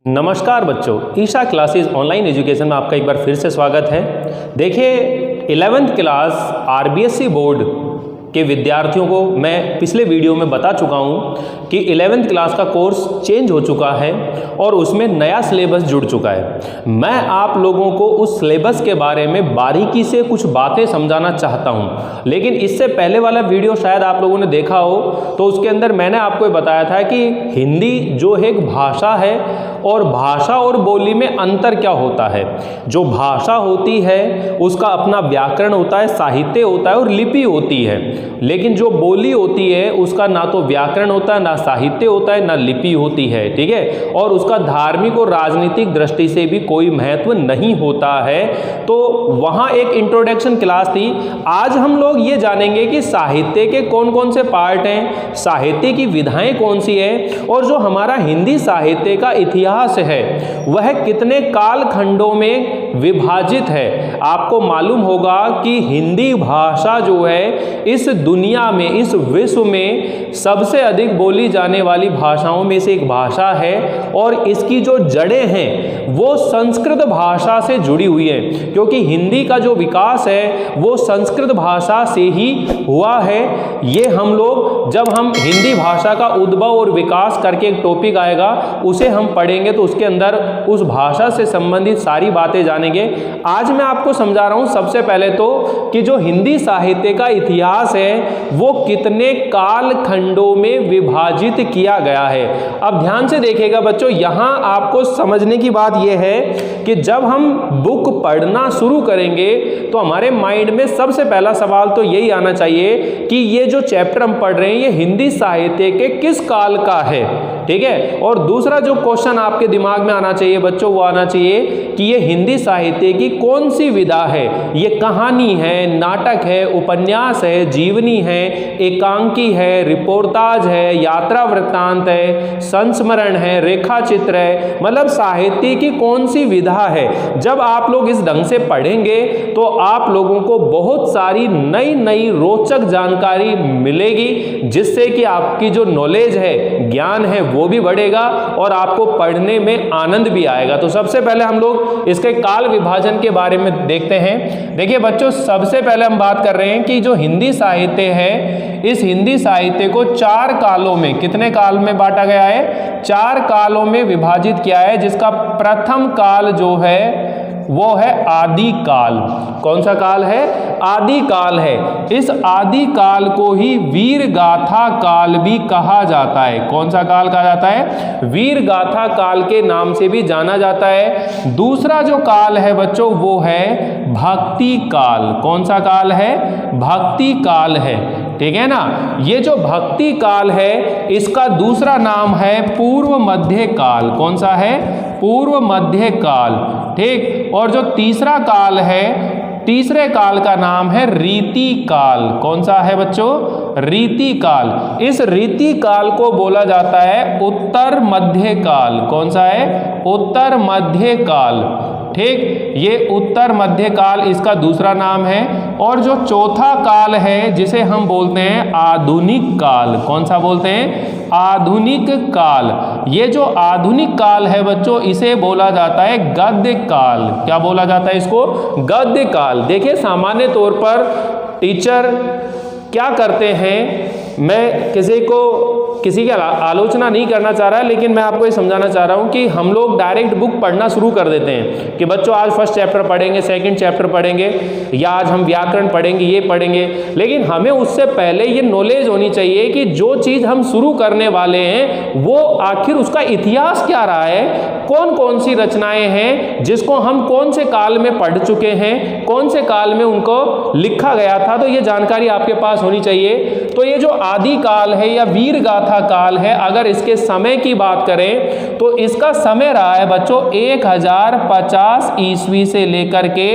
नमस्कार बच्चों, Isha classes online education में आपका एक बार फिर से स्वागत है। देखिए 11th क्लास आरबीएसई बोर्ड के विद्यार्थियों को मैं पिछले वीडियो में बता चुका हूं कि 11th क्लास का कोर्स चेंज हो चुका है और उसमें नया सिलेबस जुड़ चुका है। मैं आप लोगों को उस सिलेबस के बारे में बारीकी से कुछ बातें समझाना चाहता हूं, लेकिन इससे पहले वाला वीडियो शायद आप लोगों ने देखा हो तो उसके अंदर मैंने आपको बताया था कि हिंदी जो एक भाषा है और भाषा और बोली में अंतर क्या होता है। जो भाषा होती है उसका अपना व्याकरण होता है, साहित्य होता है और लिपि होती है, लेकिन जो बोली होती है उसका ना तो व्याकरण होता है, ना साहित्य होता है, ना लिपि होती है। ठीक है, और उसका धार्मिक और राजनीतिक दृष्टि से भी कोई महत्व नहीं होता है। तो वहाँ एक इंट्रोडक्शन क्लास थी। आज हम लोग ये जानेंगे कि साहित्य के कौन कौन से पार्ट हैं, साहित्य की विधाएं कौन सी है, और जो हमारा हिंदी साहित्य का इतिहास है वह कितने कालखंडों में विभाजित है। आपको मालूम होगा कि हिंदी भाषा जो है इस दुनिया में, इस विश्व में सबसे अधिक बोली जाने वाली भाषाओं में से एक भाषा है और इसकी जो जड़ें हैं वो संस्कृत भाषा से जुड़ी हुई है, क्योंकि हिंदी का जो विकास है वो संस्कृत भाषा से ही हुआ है। ये हम लोग जब हम हिंदी भाषा का उद्भव और विकास करके एक टॉपिक आएगा उसे हम पढ़ेंगे तो उसके अंदर उस भाषा से संबंधित सारी बातें जानेंगे। आज मैं आपको समझा रहा हूं सबसे पहले तो कि जो हिंदी साहित्य का इतिहास है वो कितने काल खंडों में विभाजित किया गया है। अब ध्यान से देखिएगा बच्चों, यहां आपको समझने की बात यह है कि जब हम बुक पढ़ना शुरू करेंगे तो हमारे माइंड में सबसे पहला सवाल तो यही आना चाहिए कि ये जो चैप्टर हम पढ़ रहे हैं ये हिंदी साहित्य के किस काल का है। ठीक है, और दूसरा जो क्वेश्चन आपके दिमाग में आना चाहिए बच्चों वो आना चाहिए कि ये हिंदी साहित्य की कौन सी विधा है। ये कहानी है, नाटक है, उपन्यास है, जीवनी है, एकांकी है, रिपोर्टाज है, यात्रा वृत्तांत है, संस्मरण है, रेखा चित्र है, मतलब साहित्य की कौन सी विधा है। जब आप लोग इस ढंग से पढ़ेंगे तो आप लोगों को बहुत सारी नई नई रोचक जानकारी मिलेगी, जिससे कि आपकी जो नॉलेज है, ज्ञान है वो भी बढ़ेगा और आपको पढ़ने में आनंद भी आएगा। तो सबसे पहले हम लोग इसके काल विभाजन के बारे में देखते हैं। देखिए बच्चों, सबसे पहले हम बात कर रहे हैं कि जो हिंदी साहित्य है इस हिंदी साहित्य को 4 कालों में, कितने काल में बांटा गया है? 4 कालों में विभाजित किया है, जिसका प्रथम काल जो है वो है आदि काल। कौन सा काल है? आदि काल है। इस आदि काल को ही वीर गाथा काल भी कहा जाता है। कौन सा काल कहा जाता है? वीर गाथा काल के नाम से भी जाना जाता है। दूसरा जो काल है बच्चों वो है भक्ति काल। कौन सा काल है? भक्ति काल है। ठीक है ना, ये जो भक्ति काल है इसका दूसरा नाम है पूर्व मध्य काल। कौन सा है? पूर्व मध्य काल। ठीक, और जो तीसरा काल है, तीसरे काल का नाम है रीति काल। कौन सा है बच्चों? रीति काल। इस रीति काल को बोला जाता है उत्तर मध्य काल। कौन सा है? उत्तर मध्य काल। ठीक, ये उत्तर मध्य काल इसका दूसरा नाम है। और जो चौथा काल है जिसे हम बोलते हैं आधुनिक काल। कौन सा बोलते हैं? आधुनिक काल। ये जो आधुनिक काल है बच्चों इसे बोला जाता है गद्य काल। क्या बोला जाता है इसको? गद्य काल। देखिए सामान्य तौर पर टीचर क्या करते हैं, मैं किसी की आलोचना नहीं करना चाह रहा, लेकिन मैं आपको ये समझाना चाह रहा हूँ कि हम लोग डायरेक्ट बुक पढ़ना शुरू कर देते हैं कि बच्चों आज फर्स्ट चैप्टर पढ़ेंगे, सेकंड चैप्टर पढ़ेंगे, या आज हम व्याकरण पढ़ेंगे, ये पढ़ेंगे। लेकिन हमें उससे पहले ये नॉलेज होनी चाहिए कि जो चीज़ हम शुरू करने वाले हैं वो आखिर उसका इतिहास क्या रहा है, कौन कौन सी रचनाएं हैं जिसको हम कौन से काल में पढ़ चुके हैं, कौन से काल में उनको लिखा गया था। तो ये जानकारी आपके पास होनी चाहिए। तो ये जो आदि काल है या वीर गाथा काल है, अगर इसके समय की बात करें तो इसका समय रहा है बच्चों 1050 ईस्वी से लेकर के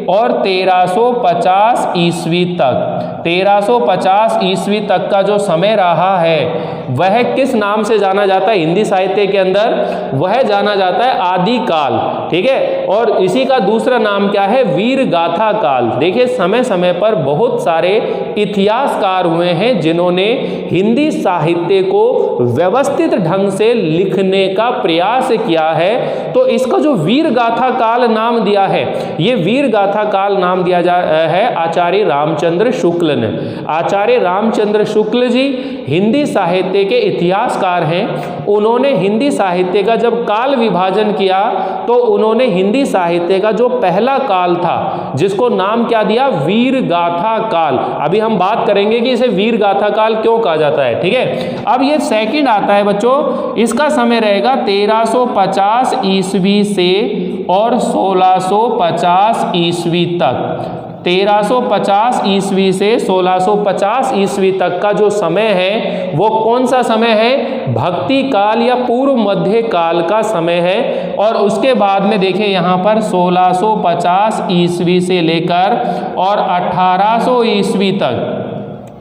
और 1350 ईस्वी तक। 1350 ईस्वी तक का जो समय रहा है वह किस नाम से जाना जाता है हिंदी साहित्य के अंदर? वह जाना जाता है आदि काल, ठीक है। और इसी का दूसरा नाम क्या है? वीर गाथा काल। देखिए समय समय पर बहुत सारे इतिहासकार हुए हैं जिन्होंने हिंदी साहित्य को व्यवस्थित ढंग से लिखने का प्रयास किया है। तो इसका जो वीर गाथा काल नाम दिया है, ये वीर गाथा काल नाम दिया है आचार्य रामचंद्र शुक्ल ने। आचार्य रामचंद्र शुक्ल जी हिंदी साहित्य के इतिहासकार हैं। उन्होंने हिंदी साहित्य का जब काल विभाजन किया तो उन्होंने हिंदी साहित्य का जो पहला काल था जिसको नाम क्या दिया? वीर गाथा काल। अभी हम बात करेंगे कि इसे वीर गाथा काल क्यों कहा जाता है, ठीक है। अब ये सेकंड आता है बच्चों, इसका समय रहेगा 1350 ईस्वी से और 1650 ईस्वी तक। 1350 ईस्वी से 1650 ईस्वी तक का जो समय है वो कौन सा समय है? भक्ति काल या पूर्व मध्य काल का समय है। और उसके बाद में देखें यहाँ पर 1650 ईस्वी से लेकर और 1800 ईस्वी तक,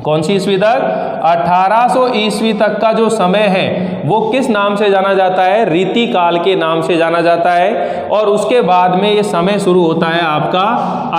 कौन सी ईस्वी तक? 1800 ईस्वी तक का जो समय है वो किस नाम से जाना जाता है? रीति काल के नाम से जाना जाता है। और उसके बाद में ये समय शुरू होता है आपका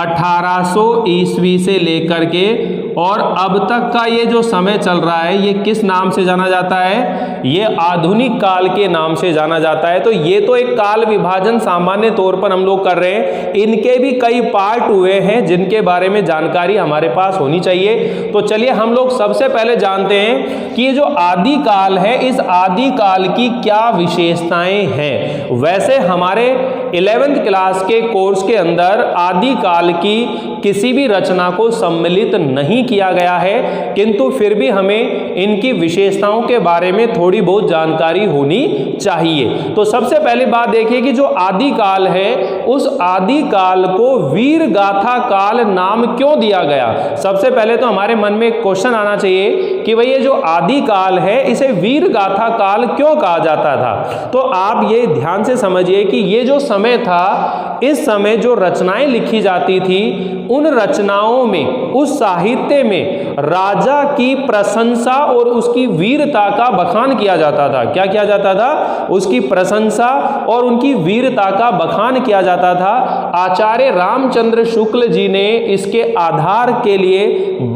1800 ईस्वी से लेकर के और अब तक का ये जो समय चल रहा है ये किस नाम से जाना जाता है? ये आधुनिक काल के नाम से जाना जाता है। तो ये तो एक काल विभाजन सामान्य तौर पर हम लोग कर रहे हैं, इनके भी कई पार्ट हुए हैं जिनके बारे में जानकारी हमारे पास होनी चाहिए। तो चलिए हम लोग सबसे पहले जानते हैं कि ये जो आदि काल है, इस आदि काल की क्या विशेषताएं हैं। वैसे हमारे 11th क्लास के कोर्स के अंदर आदि काल की किसी भी रचना को सम्मिलित नहीं किया गया है, किंतु फिर भी हमें इनकी विशेषताओं के बारे में थोड़ी बहुत जानकारी होनी चाहिए। तो सबसे पहली बात देखिए कि जो आदि काल है उस आदि काल को वीर गाथा काल नाम क्यों दिया गया? सबसे पहले तो हमारे मन में एक क्वेश्चन आना चाहिए कि भाई ये जो आदि काल है इसे वीर गाथा काल क्यों कहा जाता था? तो आप ये ध्यान से समझिए कि ये जो समय था, इस समय जो रचनाएं लिखी जाती थी उन रचनाओं में, उस साहित्य में राजा की प्रशंसा और उसकी वीरता का बखान किया जाता था। क्या किया जाता था? उसकी प्रशंसा और उनकी वीरता का बखान किया जाता था। आचार्य रामचंद्र शुक्ल जी ने इसके आधार के लिए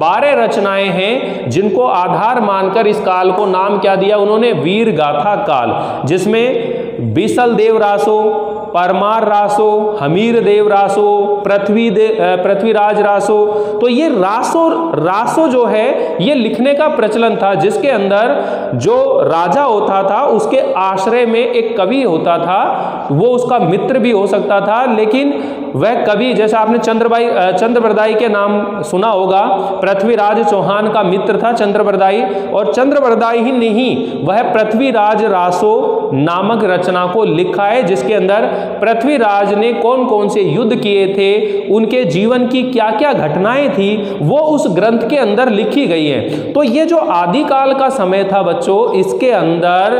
12 रचनाएं हैं जिनको आधार मानकर इस काल को नाम क्या दिया उन्होंने? वीर गाथा काल, जिसमें बिसल देव रासो, परमार रासो, हमीर देव रासो, पृथ्वीराज रासो। तो ये रासो जो है ये लिखने का प्रचलन था जिसके अंदर जो राजा होता था उसके आश्रय में एक कवि होता था, वो उसका मित्र भी हो सकता था, लेकिन वह कवि, जैसे आपने चंद्रबरदाई के नाम सुना होगा, पृथ्वीराज चौहान का मित्र था चंद्रबरदाई, और चंद्रबरदाई ही नहीं वह पृथ्वीराज रासो नामक रचना को लिखा है जिसके अंदर पृथ्वीराज ने कौन कौन से युद्ध किए थे, उनके जीवन की क्या क्या घटनाएं थी, वो उस ग्रंथ के अंदर लिखी गई है। तो ये जो आदिकाल का समय था बच्चों, इसके अंदर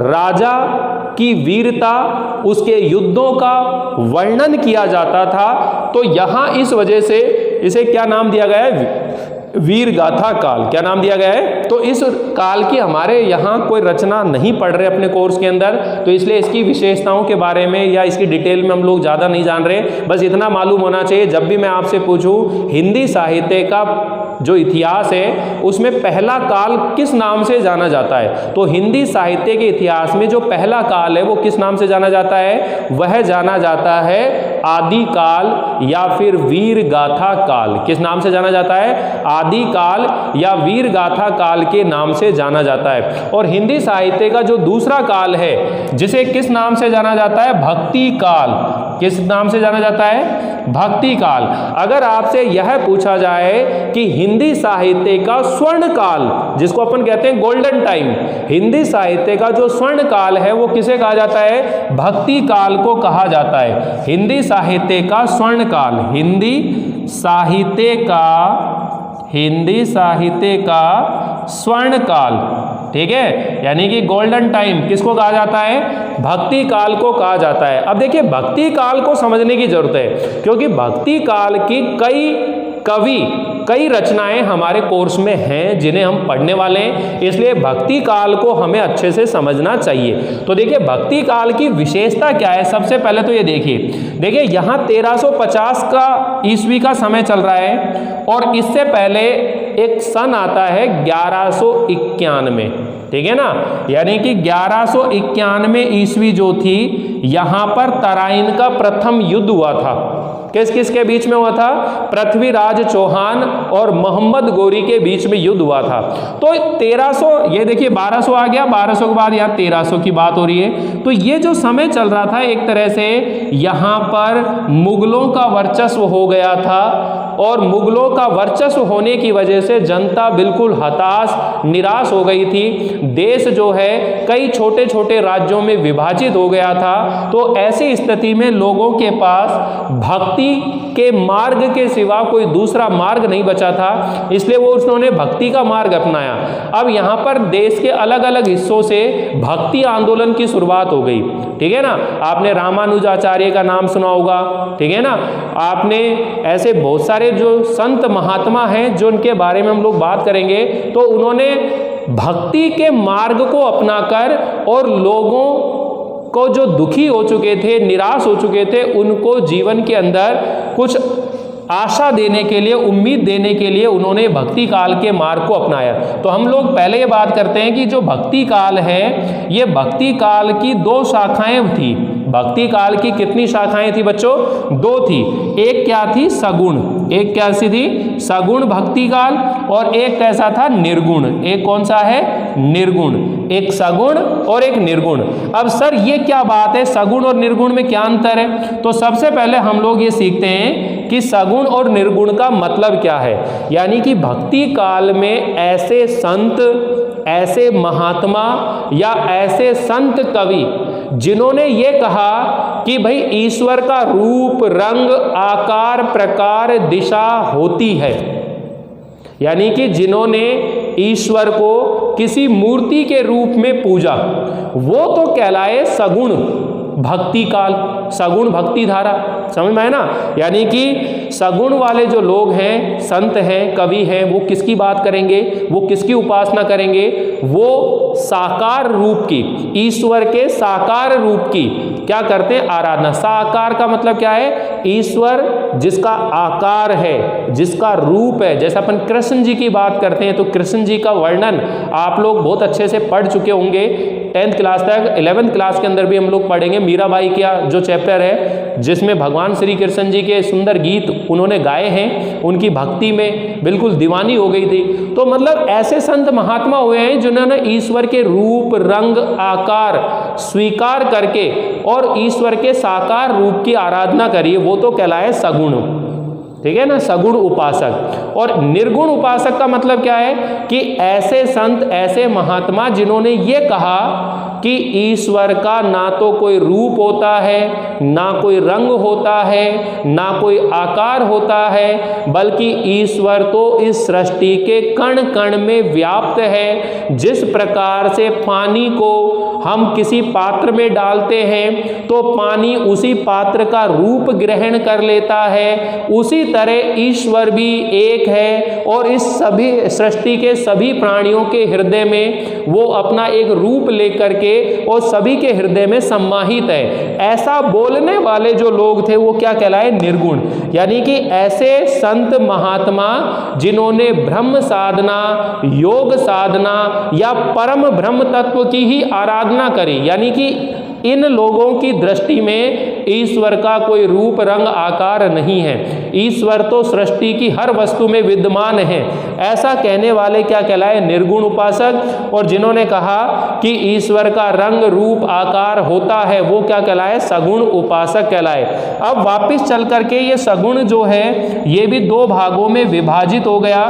राजा की वीरता, उसके युद्धों का वर्णन किया जाता था। तो यहां इस वजह से इसे क्या नाम दिया गया है? वीर गाथा काल। क्या नाम दिया गया है? तो इस काल की हमारे यहाँ कोई रचना नहीं पढ़ रहे अपने कोर्स के अंदर, तो इसलिए इसकी विशेषताओं के बारे में या इसकी डिटेल में हम लोग ज़्यादा नहीं जान रहे। बस इतना मालूम होना चाहिए, जब भी मैं आपसे पूछूं हिंदी साहित्य का जो इतिहास है उसमें पहला काल किस नाम से जाना जाता है, तो हिंदी साहित्य के इतिहास में जो पहला काल है वो किस नाम से जाना जाता है? वह जाना जाता है आदि काल या फिर वीर गाथा काल। किस नाम से जाना जाता है? आदि काल या वीर गाथा काल के नाम से जाना जाता है। और हिंदी साहित्य का जो दूसरा काल है जिसे किस नाम से जाना जाता है? भक्ति काल। किस नाम से जाना जाता है? भक्ति काल। अगर आपसे यह पूछा जाए कि हिंदी साहित्य का स्वर्ण काल, जिसको अपन कहते हैं गोल्डन टाइम, हिंदी साहित्य का जो स्वर्ण काल है वो किसे कहा जाता है? भक्ति काल को कहा जाता है। हिंदी साहित्य का स्वर्ण काल, हिंदी साहित्य का स्वर्ण काल, ठीक है, यानी कि गोल्डन टाइम किसको कहा जाता है? भक्ति काल को कहा जाता है। अब देखिए भक्ति काल को समझने की जरूरत है, क्योंकि भक्ति काल की कई कवि कई रचनाएं हमारे कोर्स में हैं जिन्हें हम पढ़ने वाले हैं, इसलिए भक्ति काल को हमें अच्छे से समझना चाहिए। तो देखिए भक्ति काल की विशेषता क्या है, सबसे पहले तो ये देखिए यहाँ 1350 का ईस्वी का समय चल रहा है और इससे पहले एक सन आता है 1191, ठीक है ना, यानी कि 1191 ईस्वी जो थी यहां पर तराइन का प्रथम युद्ध हुआ था। किस किस के बीच में हुआ था? पृथ्वीराज चौहान और मोहम्मद गोरी के बीच में युद्ध हुआ था। तो 1300, ये देखिए 1200 आ गया, 1200 के बाद यहाँ 1300 की बात हो रही है। तो ये जो समय चल रहा था एक तरह से यहाँ पर मुगलों का वर्चस्व हो गया था और मुगलों का वर्चस्व होने की वजह से जनता बिल्कुल हताश निराश हो गई थी। देश जो है कई छोटे छोटे राज्यों में विभाजित हो गया था। तो ऐसी स्थिति में लोगों के पास भक्ति के मार्ग के सिवा कोई दूसरा मार्ग नहीं बचा था, इसलिए वो उन्होंने भक्ति का मार्ग अपनाया। अब यहाँ पर देश के अलग अलग हिस्सों से भक्ति आंदोलन की शुरुआत हो गई, ठीक है ना। आपने रामानुजाचार्य का नाम सुना होगा, ठीक है ना। आपने ऐसे बहुत सारे जो संत महात्मा हैं जो उनके बारे में हम लोग बात करेंगे, तो उन्होंने भक्ति के मार्ग को अपनाकर और लोगों को जो दुखी हो चुके थे, निराश हो चुके थे, उनको जीवन के अंदर कुछ आशा देने के लिए, उम्मीद देने के लिए उन्होंने भक्ति काल के मार्ग को अपनाया। तो हम लोग पहले ये बात करते हैं कि जो भक्ति काल है, ये भक्ति काल की 2 शाखाएं थी। भक्ति काल की कितनी शाखाएं थी बच्चों? 2 थी। एक क्या थी? सगुण। एक क्या सी थी? सगुण भक्ति काल। और एक कैसा था? निर्गुण। एक कौन सा है? निर्गुण। एक सगुण और एक निर्गुण। अब सर ये क्या बात है, सगुण और निर्गुण में क्या अंतर है? तो सबसे पहले हम लोग ये सीखते हैं कि सगुण और निर्गुण का मतलब क्या है। यानी कि भक्ति काल में ऐसे संत, ऐसे महात्मा या ऐसे संत कवि जिन्होंने ये कहा कि भाई ईश्वर का रूप, रंग, आकार, प्रकार, दिशा होती है, यानी कि जिन्होंने ईश्वर को किसी मूर्ति के रूप में पूजा, वो तो कहलाए सगुण भक्ति काल, सगुण भक्ति धारा। समझ में आया ना। यानी कि सगुण वाले जो लोग हैं, संत हैं, कवि हैं, वो किसकी बात करेंगे? वो किसकी उपासना करेंगे? वो साकार रूप की, ईश्वर के साकार रूप की क्या करते हैं? आराधना। साकार का मतलब क्या है? ईश्वर जिसका आकार है, जिसका रूप है। जैसे अपन कृष्ण जी की बात करते हैं तो कृष्ण जी का वर्णन आप लोग बहुत अच्छे से पढ़ चुके होंगे 10th क्लास तक। 11th क्लास के अंदर भी हम लोग पढ़ेंगे। मीराबाई का जो चैप्टर है जिसमें भगवान श्री कृष्ण जी के सुंदर गीत उन्होंने गाए हैं, उनकी भक्ति में बिल्कुल दीवानी हो गई थी। तो मतलब ऐसे संत महात्मा हुए हैं जिन्होंने ईश्वर के रूप, रंग, आकार स्वीकार करके और ईश्वर के साकार रूप की आराधना करी, वो तो कहलाए सगुण, ठीक है ना, सगुण उपासक। और निर्गुण उपासक का मतलब क्या है? कि ऐसे संत, ऐसे महात्मा जिन्होंने ये कहा कि ईश्वर का ना तो कोई रूप होता है, ना कोई रंग होता है, ना कोई आकार होता है, बल्कि ईश्वर तो इस सृष्टि के कण कण में व्याप्त है। जिस प्रकार से पानी को हम किसी पात्र में डालते हैं तो पानी उसी पात्र का रूप ग्रहण कर लेता है, उसी तरह ईश्वर भी एक है और इस सभी सृष्टि के सभी प्राणियों के हृदय में वो अपना एक रूप लेकर के और सभी के हृदय में सम्माहित है। ऐसा बोलने वाले जो लोग थे वो क्या कहलाए? निर्गुण। यानी कि ऐसे संत महात्मा जिन्होंने ब्रह्म साधना, योग साधना या परम ब्रह्म तत्व की ही आराधना करी, यानी कि इन लोगों की दृष्टि में ईश्वर का कोई रूप, रंग, आकार नहीं है, ईश्वर तो सृष्टि की हर वस्तु में विद्यमान है, ऐसा कहने वाले क्या कहलाए? निर्गुण उपासक। और जिन्होंने कहा कि ईश्वर का रंग, रूप, आकार होता है, वो क्या कहलाए? सगुण उपासक कहलाए। अब वापिस चल करके ये सगुण जो है ये भी 2 भागों में विभाजित हो गया।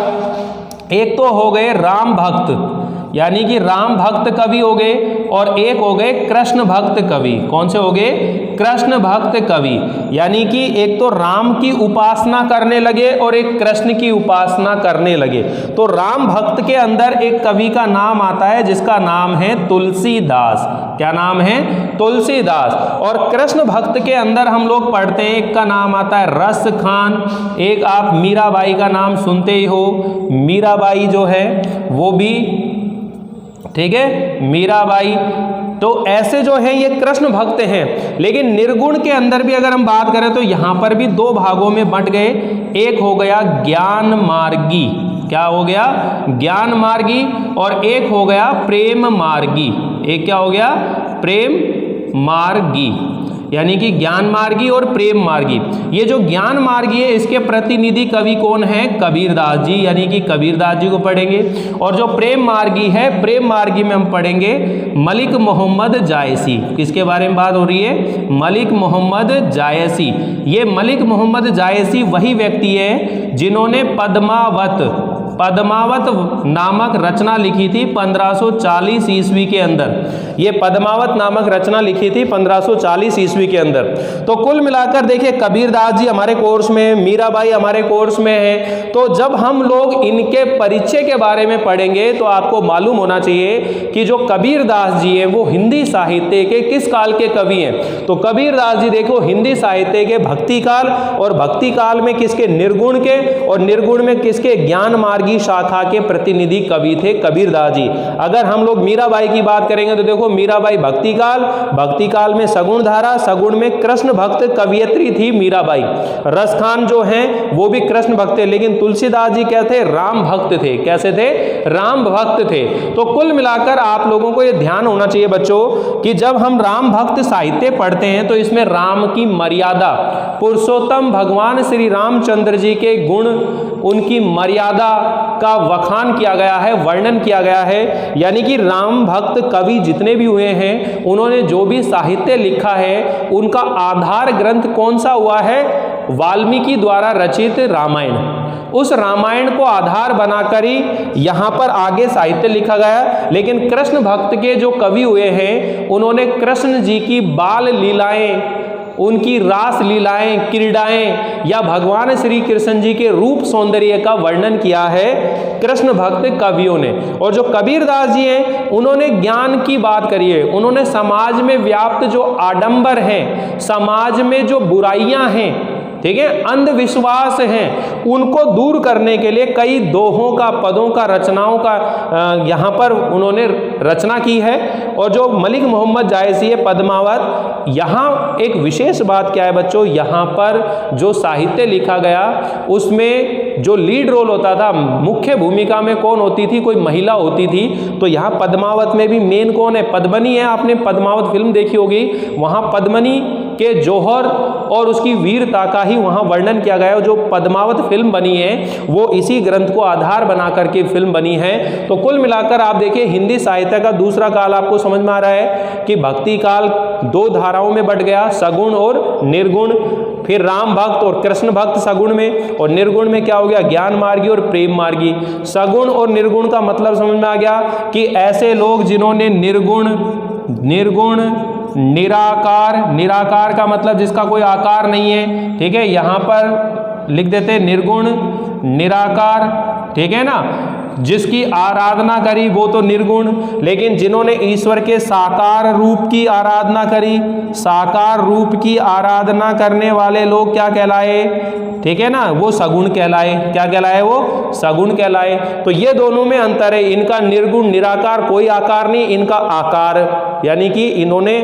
एक तो हो गए राम भक्त, यानी कि राम भक्त कवि हो गए, और एक हो गए कृष्ण भक्त कवि। कौन से हो गए? कृष्ण भक्त कवि, यानी कि एक तो राम की उपासना करने लगे और एक कृष्ण की उपासना करने लगे। तो राम भक्त के अंदर एक कवि का नाम आता है जिसका नाम है तुलसीदास। क्या नाम है? तुलसीदास। और कृष्ण भक्त के अंदर हम लोग पढ़ते हैं, एक का नाम आता है रस खान, एक आप मीराबाई का नाम सुनते ही हो, मीराबाई जो है वो भी, ठीक है, मीराबाई। तो ऐसे जो है ये कृष्ण भक्त हैं। लेकिन निर्गुण के अंदर भी अगर हम बात करें तो यहां पर भी दो भागों में बंट गए। एक हो गया ज्ञान मार्गी, क्या हो गया? ज्ञान मार्गी, और एक हो गया प्रेम मार्गी। एक क्या हो गया? प्रेम मार्गी, यानी कि ज्ञान मार्गी और प्रेम मार्गी। ये जो ज्ञान मार्गी है इसके प्रतिनिधि कवि कौन है? कबीरदास जी, यानी कि कबीरदास जी को पढ़ेंगे। और जो प्रेम मार्गी है, प्रेम मार्गी में हम पढ़ेंगे मलिक मोहम्मद जायसी। किसके बारे में बात हो रही है? मलिक मोहम्मद जायसी। ये मलिक मोहम्मद जायसी वही व्यक्ति है जिन्होंने पद्मावत नामक रचना लिखी थी 1540 ईस्वी के अंदर। ये पद्मावत नामक रचना लिखी थी 1540 ईस्वी के अंदर। तो कुल मिलाकर देखिए कबीरदास जी हमारे कोर्स में, मीराबाई हमारे कोर्स में है। तो जब हम लोग इनके परिचय के बारे में पढ़ेंगे तो आपको मालूम होना चाहिए कि जो कबीरदास जी हैं वो हिंदी साहित्य के किस काल के कवि हैं। तो कबीरदास जी देखो हिंदी साहित्य के भक्ति काल, और भक्ति काल में किसके? निर्गुण के, और निर्गुण में किसके? ज्ञान मार्गी शाखा के प्रतिनिधि कवि थे कबीरदास जी। अगर हम लोग मीराबाई की बात करेंगे तो देखो मीराबाई भक्ति काल में सगुण धारा, सगुण में कृष्ण भक्त कवियत्री थी मीराबाई। रस खान जो हैं वो भी कृष्ण भक्त थे, लेकिन तुलसीदास जी क्या थे? राम भक्त थे। कैसे थे? राम भक्त थे। तो कुल मिलाकर आप लोगों को यह ध्यान होना चाहिए बच्चों कि जब हम राम भक्त साहित्य पढ़ते हैं तो इसमें राम की मर्यादा, पुरुषोत्तम भगवान श्री रामचंद्र जी के गुण, उनकी मर्यादा का वखान किया गया है, वर्णन किया गया है। यानी कि राम भक्त कवि जितने भी हुए हैं उन्होंने जो भी साहित्य लिखा है उनका आधार ग्रंथ कौन सा हुआ है? वाल्मीकि द्वारा रचित रामायण। उस रामायण को आधार बनाकर ही यहाँ पर आगे साहित्य लिखा गया। लेकिन कृष्ण भक्त के जो कवि हुए हैं उन्होंने कृष्ण जी की बाल लीलाएं, उनकी रास लीलाएं, क्रीड़ाएं, या भगवान श्री कृष्ण जी के रूप सौंदर्य का वर्णन किया है कृष्ण भक्त कवियों ने। और जो कबीरदास जी हैं उन्होंने ज्ञान की बात करी है। उन्होंने समाज में व्याप्त जो आडंबर हैं, समाज में जो बुराइयां हैं, ठीक है, अंधविश्वास हैं, उनको दूर करने के लिए कई दोहों का, पदों का, रचनाओं का यहाँ पर उन्होंने रचना की है। और जो मलिक मोहम्मद जायसी है पद्मावत, यहाँ एक विशेष बात क्या है बच्चों, यहाँ पर जो साहित्य लिखा गया उसमें जो लीड रोल होता था, मुख्य भूमिका में कौन होती थी? कोई महिला होती थी। तो यहाँ पद्मावत में भी मेन कौन है? पद्मनी है। आपने पद्मावत फिल्म देखी होगी, वहाँ पद्मनी के जौहर और उसकी वीरता का ही वहाँ वर्णन किया गया है। जो पद्मावत फिल्म बनी है वो इसी ग्रंथ को आधार बना करके फिल्म बनी है। तो कुल मिलाकर आप देखिए हिंदी साहित्य का दूसरा काल आपको समझ में आ रहा है कि भक्ति काल दो धाराओं में बट गया, सगुण और निर्गुण। फिर राम भक्त और कृष्ण भक्त सगुण में, और निर्गुण में क्या हो गया? ज्ञान मार्गी और प्रेम मार्गी। सगुण और निर्गुण का मतलब समझ में आ गया कि ऐसे लोग जिन्होंने निर्गुण, निराकार का मतलब जिसका कोई आकार नहीं है, ठीक है, यहां पर लिख देते निर्गुण, निराकार, ठीक है ना, जिसकी आराधना करी वो तो निर्गुण। लेकिन जिन्होंने ईश्वर के साकार रूप की आराधना करी, साकार रूप की आराधना करने वाले लोग क्या कहलाए? ठीक है ना, वो सगुण कहलाए। क्या कहलाए? वो सगुण कहलाए। तो ये दोनों में अंतर है। इनका निर्गुण, निराकार, कोई आकार नहीं, इनका आकार, यानी कि इन्होंने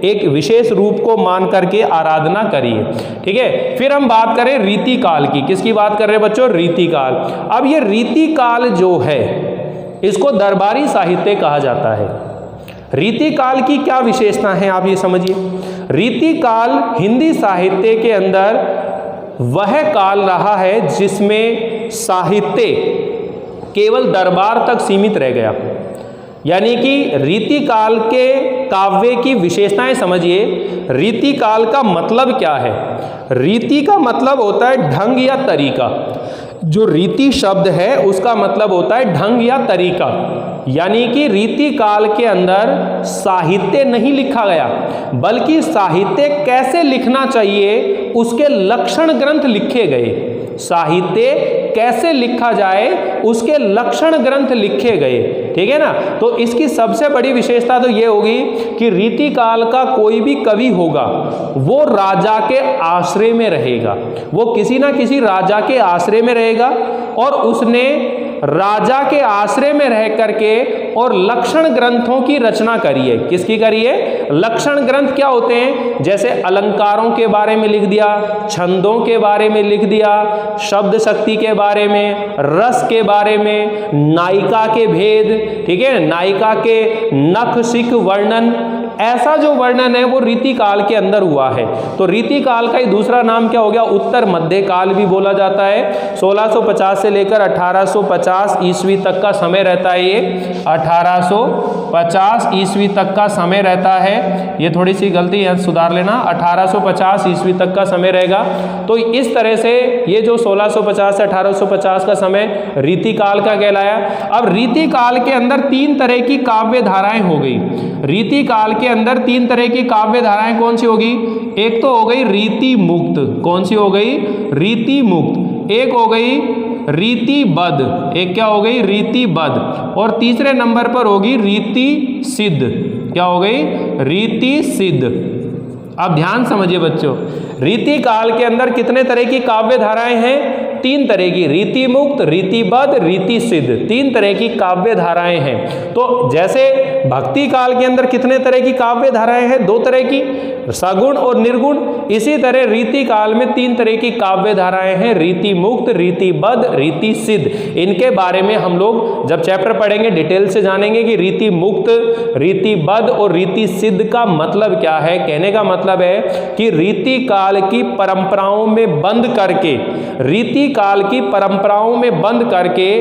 एक विशेष रूप को मान करके आराधना करी है। ठीक है, फिर हम बात करें रीति काल की। किसकी बात कर रहे हैं बच्चों? रीति काल। अब ये रीति काल जो है इसको दरबारी साहित्य कहा जाता है। रीति काल की क्या विशेषता है आप ये समझिए। रीति काल हिंदी साहित्य के अंदर वह काल रहा है जिसमें साहित्य केवल दरबार तक सीमित रह गया। यानी कि रीति काल के काव्य की विशेषताएं समझिए। रीति काल का मतलब क्या है? रीति का मतलब होता है ढंग या तरीका। जो रीति शब्द है उसका मतलब होता है ढंग या तरीका, यानी कि रीति काल के अंदर साहित्य नहीं लिखा गया, बल्कि साहित्य कैसे लिखना चाहिए उसके लक्षण ग्रंथ लिखे गए। साहित्य कैसे लिखा जाए उसके लक्षण ग्रंथ लिखे गए, ठीक है ना। तो इसकी सबसे बड़ी विशेषता तो ये होगी कि रीति काल का कोई भी कवि होगा वो राजा के आश्रय में रहेगा, वो किसी ना किसी राजा के आश्रय में रहेगा और उसने राजा के आश्रय में रह करके और लक्षण ग्रंथों की रचना करी है। किसकी करी है? लक्षण ग्रंथ क्या होते हैं? जैसे अलंकारों के बारे में लिख दिया, छंदों के बारे में लिख दिया, शब्द शक्ति के बारे में, रस के बारे में, नायिका के भेद, ठीक है, नायिका के नख शिख वर्णन, ऐसा जो वर्णन है वो रीति काल के अंदर हुआ है। तो रीति काल का ही दूसरा नाम क्या हो गया? उत्तर मध्य काल भी बोला जाता है। 1650 से लेकर 1850 ईस्वी तक का समय रहता है। ये 1850 ईस्वी तक का समय रहता है। ये थोड़ी सी गलती है, सुधार लेना, 1850 ईस्वी तक का समय रहेगा। तो इस तरह से ये जो 1650 से 1850 का समय रीति काल का कहलाया। अब रीति काल के अंदर तीन तरह की काव्य धाराएं हो गई। रीति काल के अंदर तीन तरह की काव्य धाराएं कौन सी होगी? एक तो हो गई रीति मुक्त। कौन सी हो गई? रीति मुक्त। एक हो गई रीतिबद्ध। एक क्या हो गई? रीतिबद्ध। और तीसरे नंबर पर होगी रीति सिद्ध। क्या हो गई? रीति सिद्ध। अब ध्यान समझिए बच्चों, रीति काल के अंदर कितने तरह की काव्य धाराएं हैं? तीन तरह की, रीति मुक्त, रीतिबद्ध, रीति सिद्ध, तीन तरह की काव्य धाराएं हैं। तो जैसे भक्ति काल के अंदर कितने तरह की काव्य धाराएं हैं? दो तरह की, सगुण और निर्गुण। इसी तरह रीति काल में तीन तरह की काव्य धाराएं हैं, रीति मुक्त, रीतिबद्ध, रीति सिद्ध। इनके बारे में हम लोग जब चैप्टर पढ़ेंगे डिटेल से जानेंगे कि रीति मुक्त, रीतिबद्ध और रीति सिद्ध का मतलब क्या है। कहने का मतलब है कि रीति काल की परंपराओं में बंद करके, रीति काल की परंपराओं में बंद करके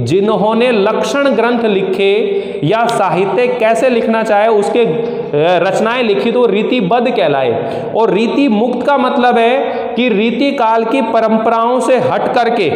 जिन्होंने लक्षण ग्रंथ लिखे या साहित्य कैसे लिखना चाहे उसके रचनाएं लिखी तो रीतिबद्ध कहलाए। और रीति मुक्त का मतलब है कि रीति काल की परंपराओं से हट करके,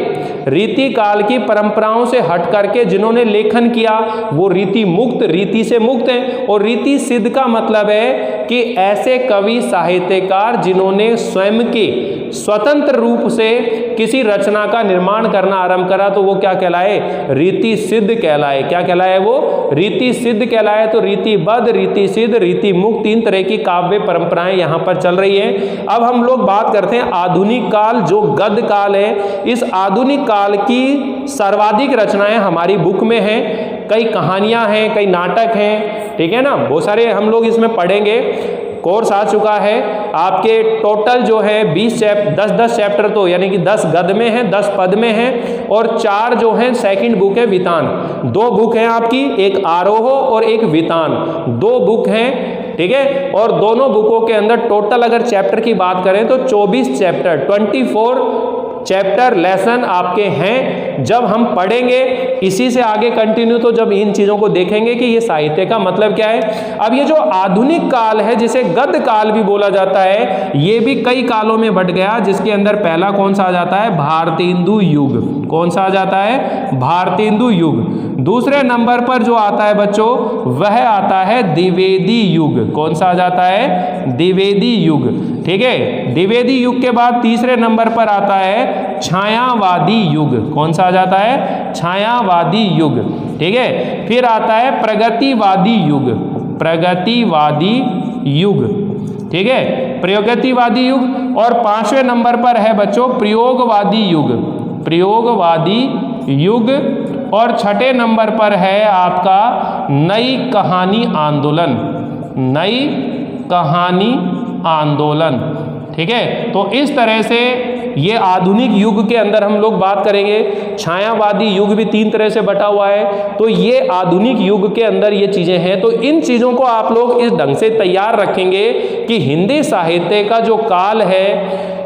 रीति काल की परंपराओं से हट करके जिन्होंने लेखन किया वो रीति मुक्त, रीति से मुक्त हैं। और रीति सिद्ध का मतलब है कि ऐसे कवि साहित्यकार जिन्होंने स्वयं के स्वतंत्र रूप से किसी रचना का निर्माण करना आरंभ करा तो वो क्या कहलाए? रीति सिद्ध कहलाए। क्या कहलाए? वो रीति सिद्ध कहलाए। तो रीतिबद्ध, रीति सिद्ध, रीति मुक्त, तीन तरह की काव्य परंपराएं यहाँ पर चल रही है। अब हम लोग बात करते हैं आधुनिक काल, जो गद्य काल है। इस आधुनिक काल की सर्वाधिक रचनाएं हमारी बुक में हैं। कई कहानियां हैं, कई नाटक हैं, ठीक है ना, बहुत सारे हम लोग इसमें पढ़ेंगे। कोर्स आ चुका है आपके, टोटल जो है 10 चैप्टर तो यानी कि 10 गद्य में है, 10 पद में है, और 4 जो है सेकंड बुक है वितान। 2 बुक है आपकी, एक आरोह और एक वितान, 2 बुक हैं, ठीक है। और दोनों बुकों के अंदर टोटल अगर चैप्टर की बात करें तो 24 चैप्टर, 24 चैप्टर लेसन आपके हैं। जब हम पढ़ेंगे इसी से आगे कंटिन्यू, तो जब इन चीजों को देखेंगे कि ये साहित्य का मतलब क्या है। अब ये जो आधुनिक काल है जिसे गद्य काल भी बोला जाता है, ये भी कई कालों में बट गया, जिसके अंदर पहला कौन सा आ जाता है? भारतेंदु युग। कौन सा आ जाता है? भारतेंदु युग। दूसरे नंबर पर जो आता है बच्चों वह आता है द्विवेदी युग। कौन सा आ जाता है? द्विवेदी युग, ठीक है। द्विवेदी युग के बाद तीसरे नंबर पर आता है छायावादी युग। कौन सा आ जाता है? छायावादी युग, ठीक है। फिर आता है प्रगतिवादी युग, प्रगतिवादी युग, ठीक है, प्रगतिवादी युग। और 5वें नंबर पर है बच्चों प्रयोगवादी युग, प्रयोगवादी युग। और 6ठे नंबर पर है आपका नई कहानी आंदोलन, नई कहानी आंदोलन, ठीक है। तो इस तरह से ये आधुनिक युग के अंदर हम लोग बात करेंगे छायावादी युग भी 3 तरह से बटा हुआ है। तो ये आधुनिक युग के अंदर ये चीजें हैं। तो इन चीजों को आप लोग इस ढंग से तैयार रखेंगे कि हिंदी साहित्य का जो काल है,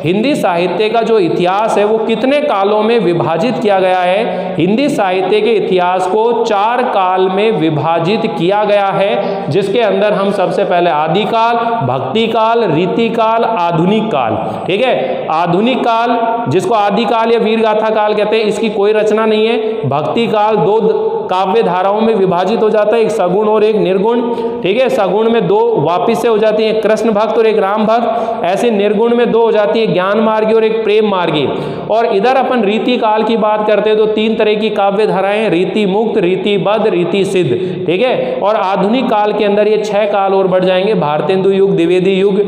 हिंदी साहित्य का जो इतिहास है, वो कितने कालों में विभाजित किया गया है। हिंदी साहित्य के इतिहास को 4 काल में विभाजित किया गया है, जिसके अंदर हम सबसे पहले आदिकाल, भक्ति काल, रीति काल, आधुनिक काल। ठीक है, आधुनिक काल जिसको आदिकाल या वीरगाथा काल कहते हैं, इसकी कोई रचना नहीं है। भक्ति काल 2 काव्य धाराओं में विभाजित हो जाता है, एक सगुण और एक निर्गुण। ठीक है, सगुण में 2 वापिस से हो जाती है, कृष्ण भक्त और एक राम भक्त। ऐसे निर्गुण में 2 हो जाती है, ज्ञान मार्गी और एक प्रेम मार्गी। और इधर अपन रीति काल की बात करते हैं तो 3 तरह की काव्य धाराएं, रीति मुक्त, रीतिबद्ध, रीति सिद्ध। ठीक है, और आधुनिक काल के अंदर ये 6 काल और बढ़ जाएंगे, भारतेंदु युग, द्विवेदी युग,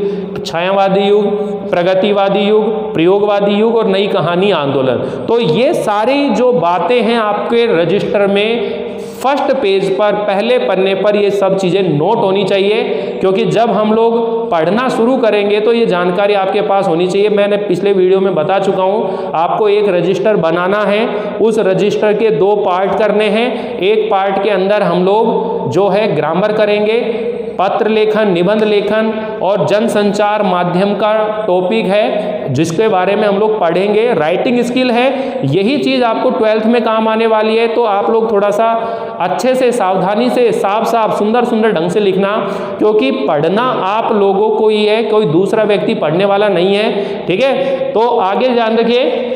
छायावादी युग, प्रगतिवादी युग, प्रयोगवादी युग और नई कहानी आंदोलन। तो ये सारी जो बातें हैं आपके रजिस्टर में फर्स्ट पेज पर, पहले पन्ने पर ये सब चीज़ें नोट होनी चाहिए, क्योंकि जब हम लोग पढ़ना शुरू करेंगे तो ये जानकारी आपके पास होनी चाहिए। मैंने पिछले वीडियो में बता चुका हूँ, आपको एक रजिस्टर बनाना है, उस रजिस्टर के 2 पार्ट करने हैं। एक पार्ट के अंदर हम लोग जो है ग्रामर करेंगे, पत्र लेखन, निबंध लेखन और जनसंचार माध्यम का टॉपिक है, जिसके बारे में हम लोग पढ़ेंगे। राइटिंग स्किल है, यही चीज़ आपको 12th में काम आने वाली है। तो आप लोग थोड़ा सा अच्छे से, सावधानी से, साफ साफ, सुंदर सुंदर ढंग से लिखना, क्योंकि पढ़ना आप लोगों को ही है, कोई दूसरा व्यक्ति पढ़ने वाला नहीं है। ठीक है, तो आगे ध्यान रखिए।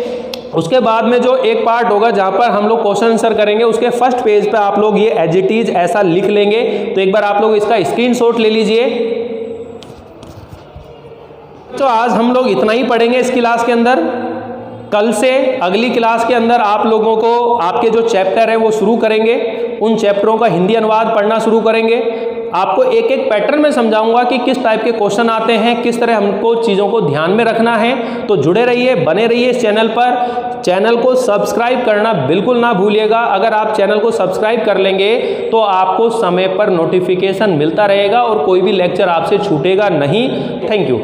उसके बाद में जो एक पार्ट होगा जहां पर हम लोग क्वेश्चन आंसर करेंगे, उसके फर्स्ट पेज पे आप लोग ये एज इट इज ऐसा लिख लेंगे। तो एक बार आप लोग इसका स्क्रीनशॉट ले लीजिए। तो आज हम लोग इतना ही पढ़ेंगे इस क्लास के अंदर। कल से अगली क्लास के अंदर आप लोगों को आपके जो चैप्टर है वो शुरू करेंगे, उन चैप्टरों का हिंदी अनुवाद पढ़ना शुरू करेंगे। आपको एक एक पैटर्न में समझाऊंगा कि किस टाइप के क्वेश्चन आते हैं, किस तरह हमको चीज़ों को ध्यान में रखना है। तो जुड़े रहिए, बने रहिए इस चैनल पर। चैनल को सब्सक्राइब करना बिल्कुल ना भूलिएगा। अगर आप चैनल को सब्सक्राइब कर लेंगे तो आपको समय पर नोटिफिकेशन मिलता रहेगा और कोई भी लेक्चर आपसे छूटेगा नहीं। Thank you.